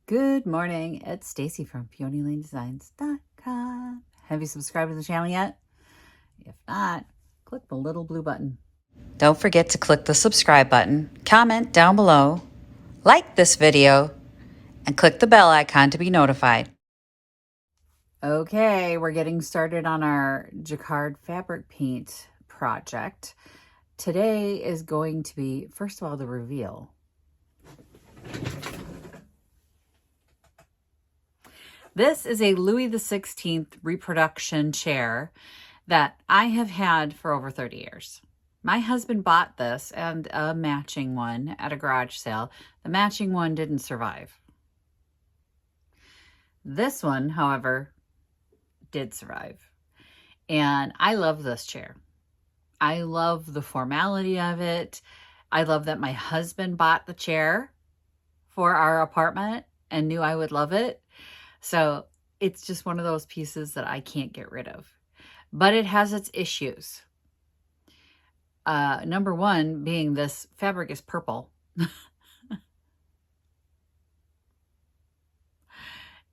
Good morning, it's Stacy from PeonyLaneDesigns.com. Have you subscribed to the channel yet? If not, click the little blue button. Don't forget to click the subscribe button, comment down below, like this video, and click the bell icon to be notified. Okay, we're getting started on our jacquard fabric paint project. Today is going to be, first of all, the reveal. This is a Louis the XVI reproduction chair that I have had for over 30 years. My husband bought this and a matching one at a garage sale. The matching one didn't survive. This one, however, did survive. And I love this chair. I love the formality of it. I love that my husband bought the chair for our apartment and knew I would love it. So it's just one of those pieces that I can't get rid of. But it has its issues. Number one being this fabric is purple. It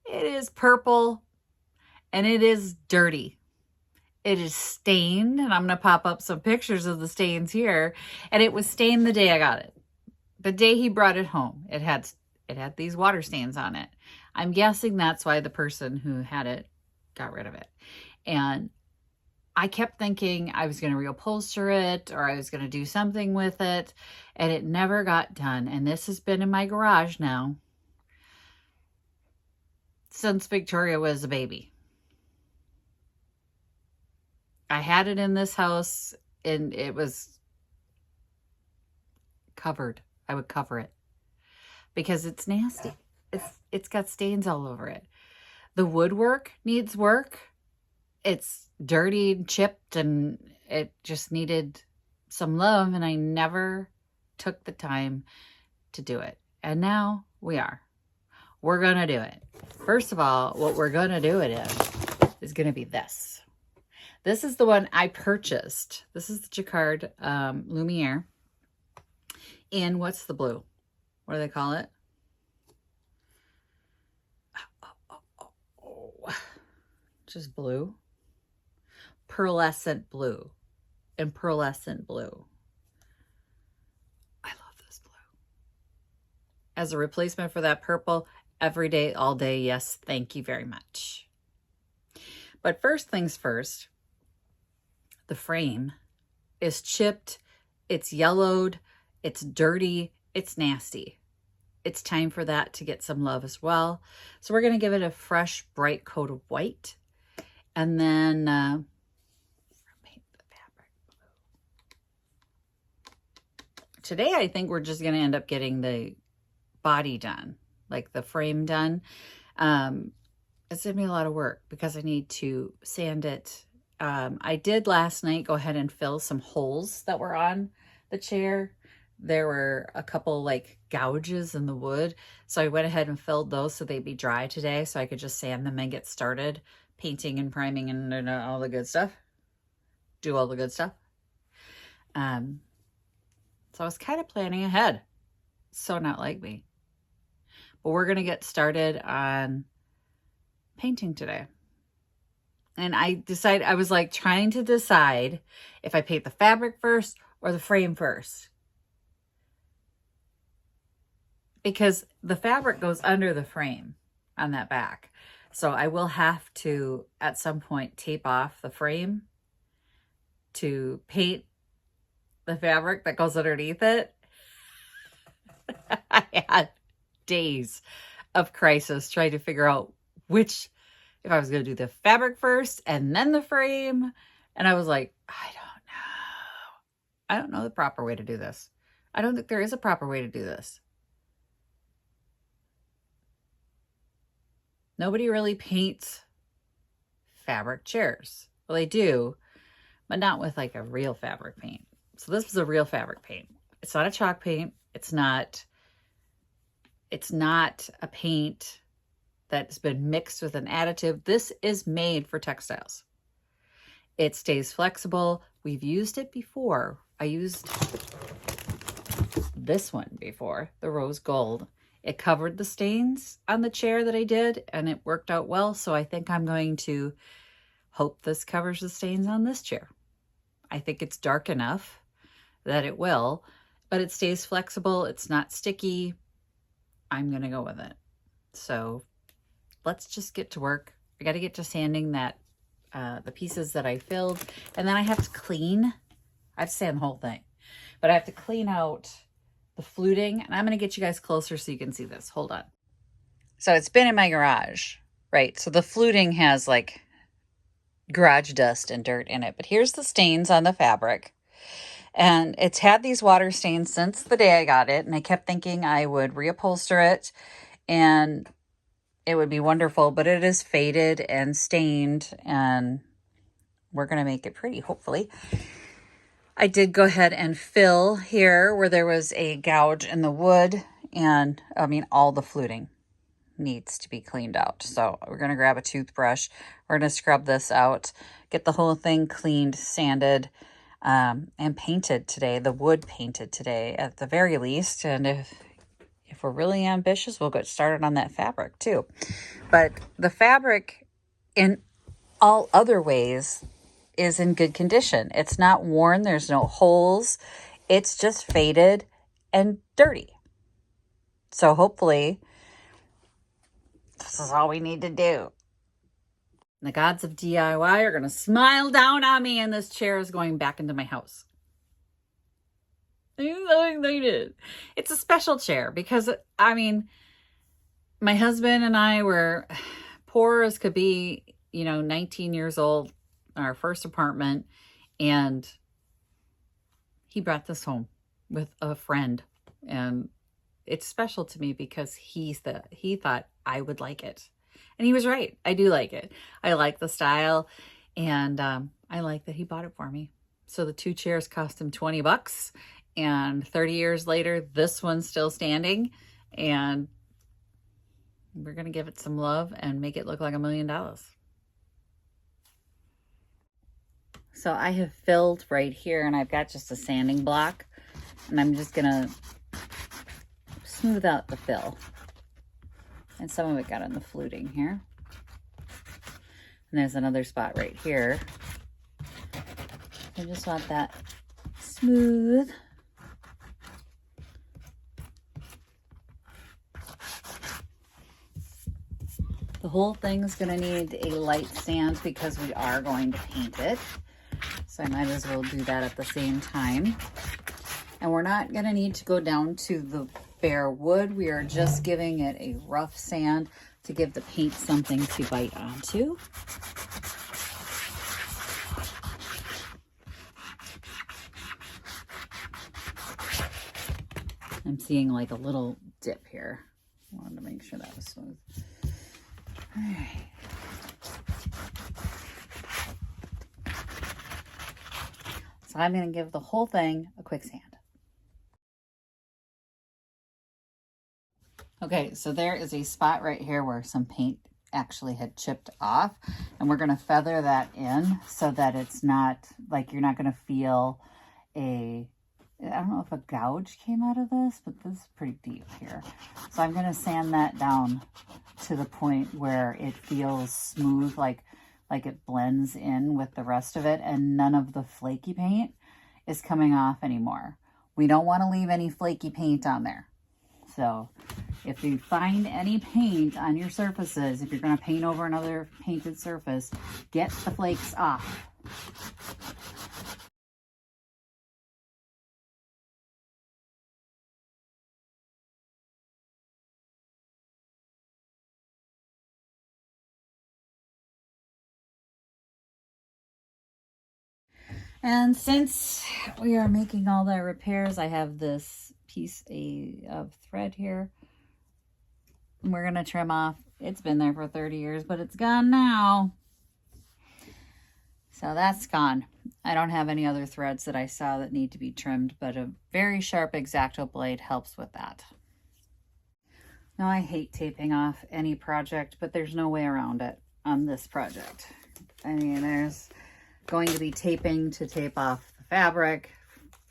is purple and it is dirty. It is stained, and I'm going to pop up some pictures of the stains here. And it was stained the day I got it. The day he brought it home, it had these water stains on it. I'm guessing that's why the person who had it got rid of it. And I kept thinking I was going to reupholster it or I was going to do something with it, and it never got done. And this has been in my garage now since Victoria was a baby. I had it in this house and it was covered. I would cover it because it's nasty. It's got stains all over it. The woodwork needs work. It's dirty and chipped and it just needed some love, and I never took the time to do it. And now we are. We're going to do it. First of all, what we're going to do it in is going to be this. This is the one I purchased. This is the jacquard Lumiere. And what's the blue? What do they call it? Just blue. Pearlescent blue. And pearlescent blue. I love this blue. As a replacement for that purple, every day, all day, yes, thank you very much. But first things first, the frame is chipped, it's yellowed, it's dirty, it's nasty. It's time for that to get some love as well. So we're going to give it a fresh, bright coat of white. And then paint the fabric blue. Today, I think we're just going to end up getting the body done, like the frame done. It's going to be a lot of work because I need to sand it. I did last night go ahead and fill some holes that were on the chair. There were a couple like gouges in the wood. So I went ahead and filled those so they'd be dry today so I could just sand them and get started painting and priming and all the good stuff. Do all the good stuff. So I was kind of planning ahead. So not like me. But we're going to get started on painting today. And I was like trying to decide if I paint the fabric first or the frame first. Because the fabric goes under the frame on that back. So I will have to, at some point, tape off the frame to paint the fabric that goes underneath it. I had days of crisis trying to figure out if I was going to do the fabric first and then the frame. And I was like, I don't know. I don't know the proper way to do this. I don't think there is a proper way to do this. Nobody really paints fabric chairs. Well, they do, but not with like a real fabric paint. So this was a real fabric paint. It's not a chalk paint. It's not a paint that's been mixed with an additive. This is made for textiles. It stays flexible. We've used it before. I used this one before, the rose gold, It covered the stains on the chair that I did, and it worked out well. So I think I'm going to hope this covers the stains on this chair. I think it's dark enough that it will, but it stays flexible. It's not sticky. I'm going to go with it. So let's just get to work. I got to get to sanding that, the pieces that I filled, and then I have to clean. I have to sand the whole thing, but I have to clean out the fluting, and I'm going to get you guys closer so you can see this. Hold on. So it's been in my garage, right? So the fluting has like garage dust and dirt in it, but here's the stains on the fabric. And it's had these water stains since the day I got it, and I kept thinking I would reupholster it and it would be wonderful, but it is faded and stained, and we're going to make it pretty, hopefully. I did go ahead and fill here where there was a gouge in the wood, and I mean, all the fluting needs to be cleaned out. So we're going to grab a toothbrush. We're going to scrub this out, get the whole thing cleaned, sanded, and painted today, the wood painted today at the very least. And if we're really ambitious, we'll get started on that fabric too. But the fabric in all other ways is in good condition. It's not worn. There's no holes. It's just faded and dirty. So hopefully this is all we need to do. The gods of DIY are going to smile down on me, and this chair is going back into my house. I'm so excited. It's a special chair because, I mean, my husband and I were poor as could be, 19 years old, our first apartment, and he brought this home with a friend, and it's special to me because he thought I would like it. And he was right. I do like it. I like the style, and I like that he bought it for me. So the two chairs cost him $20, and 30 years later, this one's still standing, and we're going to give it some love and make it look like $1 million. So I have filled right here, and I've got just a sanding block, and I'm just going to smooth out the fill. And some of it got on the fluting here. And there's another spot right here. I just want that smooth. The whole thing's going to need a light sand because we are going to paint it. So I might as well do that at the same time. And we're not going to need to go down to the bare wood. We are just giving it a rough sand to give the paint something to bite onto. I'm seeing like a little dip here. I wanted to make sure that was smooth. All right. So I'm going to give the whole thing a quick sand. Okay, so there is a spot right here where some paint actually had chipped off, and we're going to feather that in so that it's not like you're not going to feel I don't know if a gouge came out of this, but this is pretty deep here. So I'm going to sand that down to the point where it feels smooth, like it blends in with the rest of it, and none of the flaky paint is coming off anymore. We don't want to leave any flaky paint on there. So if you find any paint on your surfaces, if you're going to paint over another painted surface, get the flakes off. And since we are making all the repairs, I have this piece of thread here. We're going to trim off. It's been there for 30 years, but it's gone now. So that's gone. I don't have any other threads that I saw that need to be trimmed, but a very sharp X-Acto blade helps with that. Now, I hate taping off any project, but there's no way around it on this project. I mean, there's going to be taping to tape off the fabric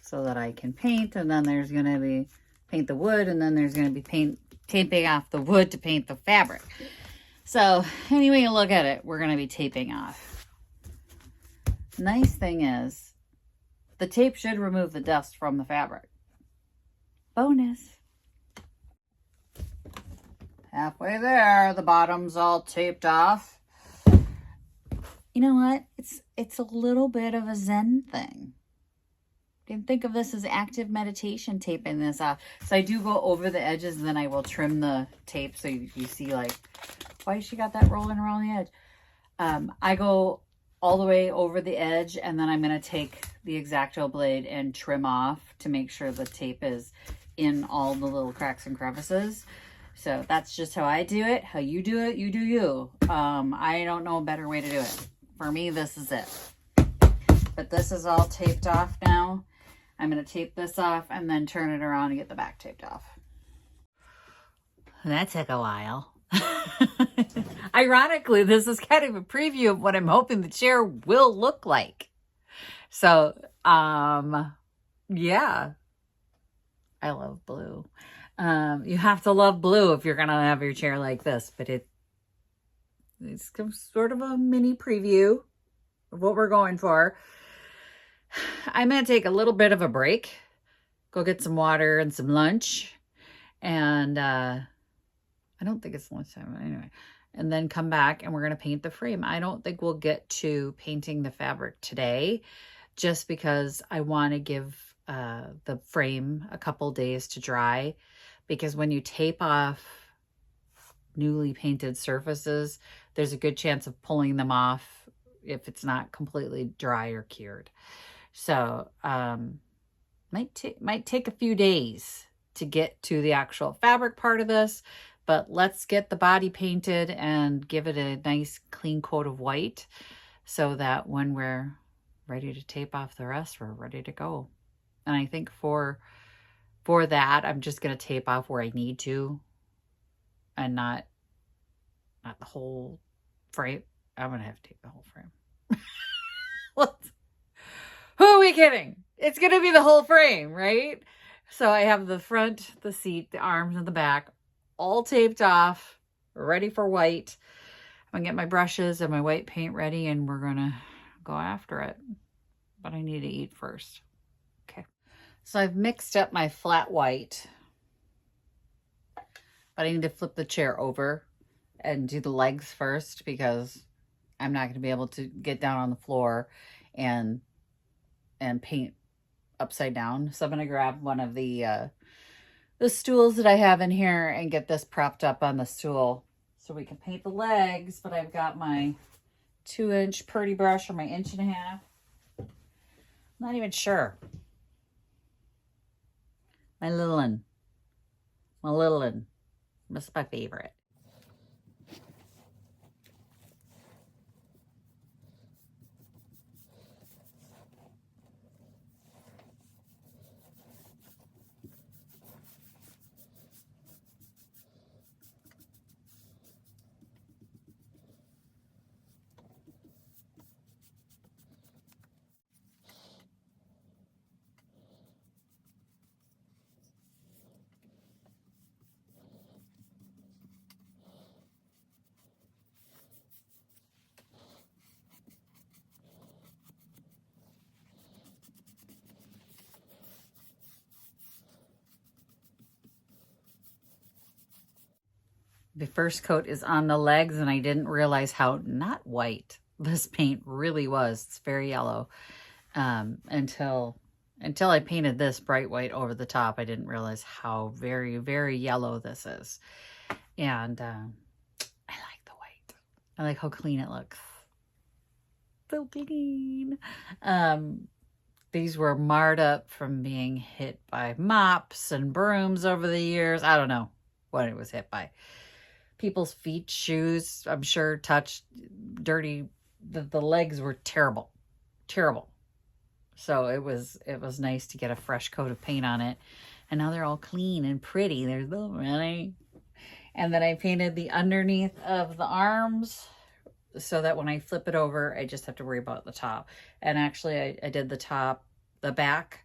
so that I can paint, and then there's going to be paint the wood, and then there's going to be paint taping off the wood to paint the fabric. So any way you look at it, we're going to be taping off. Nice thing is, the tape should remove the dust from the fabric. Bonus. Halfway there, the bottom's all taped off. You know what? It's a little bit of a Zen thing. You can think of this as active meditation, taping this off. So I do go over the edges, and then I will trim the tape so you see, like, why she got that rolling around the edge. I go all the way over the edge, and then I'm going to take the X-Acto blade and trim off to make sure the tape is in all the little cracks and crevices. So that's just how I do it. How you do it, you do you. I don't know a better way to do it. For me, this is it. But this is all taped off now. I'm going to tape this off and then turn it around and get the back taped off. That took a while. Ironically, this is kind of a preview of what I'm hoping the chair will look like. So, yeah. I love blue. You have to love blue if you're going to have your chair like this, but it's sort of a mini preview of what we're going for. I'm going to take a little bit of a break, go get some water and some lunch, and I don't think it's lunchtime anyway, and then come back and we're going to paint the frame. I don't think we'll get to painting the fabric today, just because I want to give the frame a couple days to dry, because when you tape off newly painted surfaces, there's a good chance of pulling them off if it's not completely dry or cured. So might take a few days to get to the actual fabric part of this, but let's get the body painted and give it a nice clean coat of white so that when we're ready to tape off the rest, we're ready to go. And I think for that, I'm just going to tape off where I need to and not the whole frame. I'm going to have to tape the whole frame. What? Who are we kidding? It's going to be the whole frame, right? So I have the front, the seat, the arms, and the back all taped off, ready for white. I'm going to get my brushes and my white paint ready, and we're going to go after it. But I need to eat first. Okay. So I've mixed up my flat white, but I need to flip the chair over and do the legs first, because I'm not going to be able to get down on the floor and paint upside down. So I'm going to grab one of the stools that I have in here and get this propped up on the stool so we can paint the legs. But I've got my 2-inch purdy brush, or my 1.5 inches. Not even sure. My little one. That's my favorite. The first coat is on the legs, and I didn't realize how not white this paint really was. It's very yellow. Until I painted this bright white over the top, I didn't realize how very, very yellow this is. And I like the white. I like how clean it looks. So clean. These were marred up from being hit by mops and brooms over the years. I don't know what it was hit by. People's feet, shoes, I'm sure, touched, dirty. The legs were terrible. So it was nice to get a fresh coat of paint on it. And now they're all clean and pretty. There's little really. And then I painted the underneath of the arms so that when I flip it over, I just have to worry about the top. And actually I did the top, the back,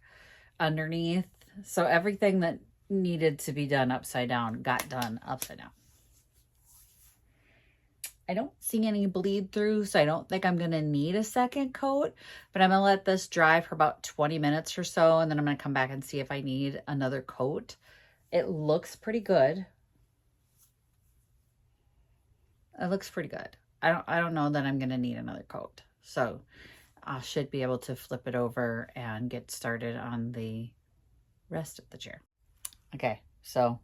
underneath. So everything that needed to be done upside down got done upside down. I don't see any bleed through, so I don't think I'm going to need a second coat, but I'm going to let this dry for about 20 minutes or so, and then I'm going to come back and see if I need another coat. It looks pretty good. It looks pretty good. I don't know that I'm going to need another coat. So I should be able to flip it over and get started on the rest of the chair. Okay, so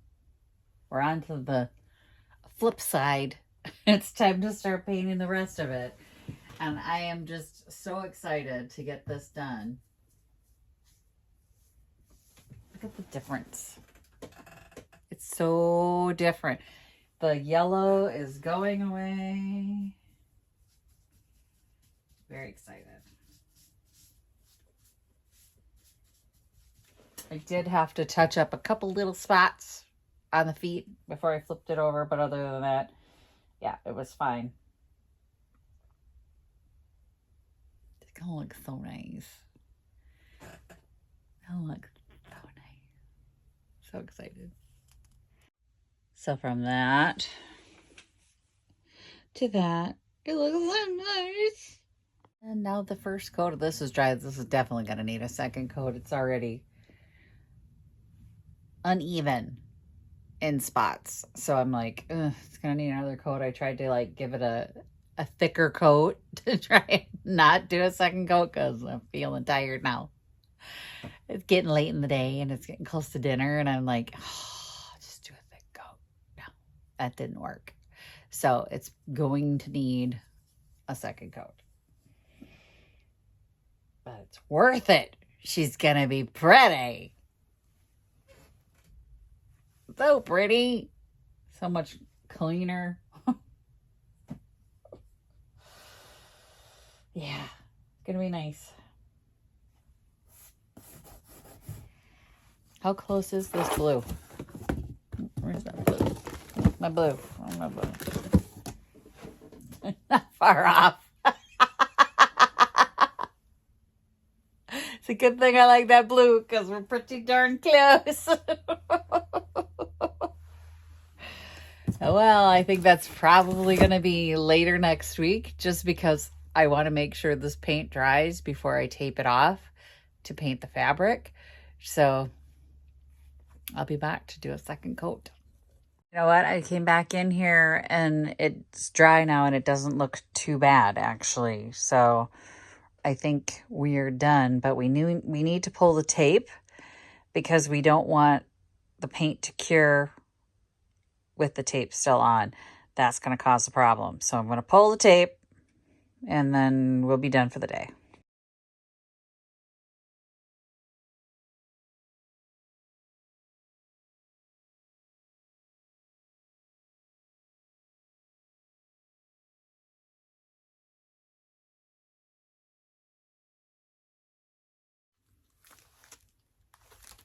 we're on to the flip side. It's time to start painting the rest of it. And I am just so excited to get this done. Look at the difference. It's so different. The yellow is going away. Very excited. I did have to touch up a couple little spots on the feet before I flipped it over, but other than that, yeah, it was fine. It's gonna look so nice. It'll look so nice. So excited. So from that to that, it looks so nice. And now the first coat of this is dry. This is definitely gonna need a second coat. It's already uneven in spots, so I'm like, it's gonna need another coat. I tried to like give it a thicker coat to try and not do a second coat because I'm feeling tired now. It's getting late in the day and it's getting close to dinner, and I'm like, oh, just do a thick coat. No, that didn't work. So it's going to need a second coat, but it's worth it. She's gonna be pretty. So pretty. So much cleaner. Yeah, it's gonna be nice. How close is this blue? Where's that blue? My blue. Where's my blue? Not far off. It's a good thing I like that blue because we're pretty darn close. Well, I think that's probably going to be later next week just because I want to make sure this paint dries before I tape it off to paint the fabric. So I'll be back to do a second coat. You know what? I came back in here and it's dry now and it doesn't look too bad actually. So I think we're done, but we need to pull the tape because we don't want the paint to cure with the tape still on. That's going to cause a problem. So I'm going to pull the tape and then we'll be done for the day.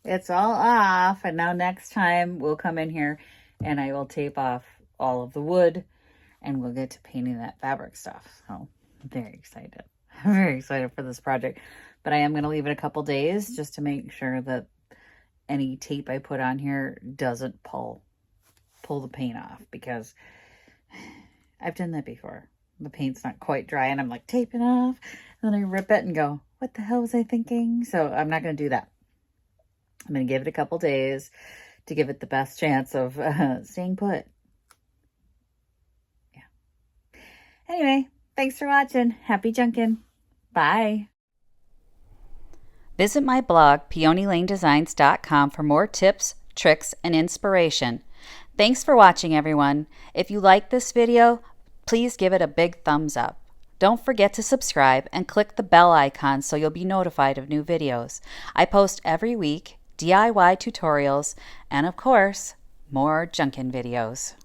It's all off, and now next time we'll come in here and I will tape off all of the wood and we'll get to painting that fabric stuff. So I'm very excited. I'm very excited for this project, but I am going to leave it a couple days just to make sure that any tape I put on here doesn't pull the paint off, because I've done that before. The paint's not quite dry and I'm like taping off, and then I rip it and go, what the hell was I thinking? So I'm not going to do that. I'm going to give it a couple days to give it the best chance of staying put. Yeah. Anyway, thanks for watching. Happy junkin'. Bye. Visit my blog, peonylanedesigns.com, for more tips, tricks, and inspiration. Thanks for watching, everyone. If you like this video, please give it a big thumbs up. Don't forget to subscribe and click the bell icon so you'll be notified of new videos. I post every week DIY tutorials and, of course, more junkin' videos.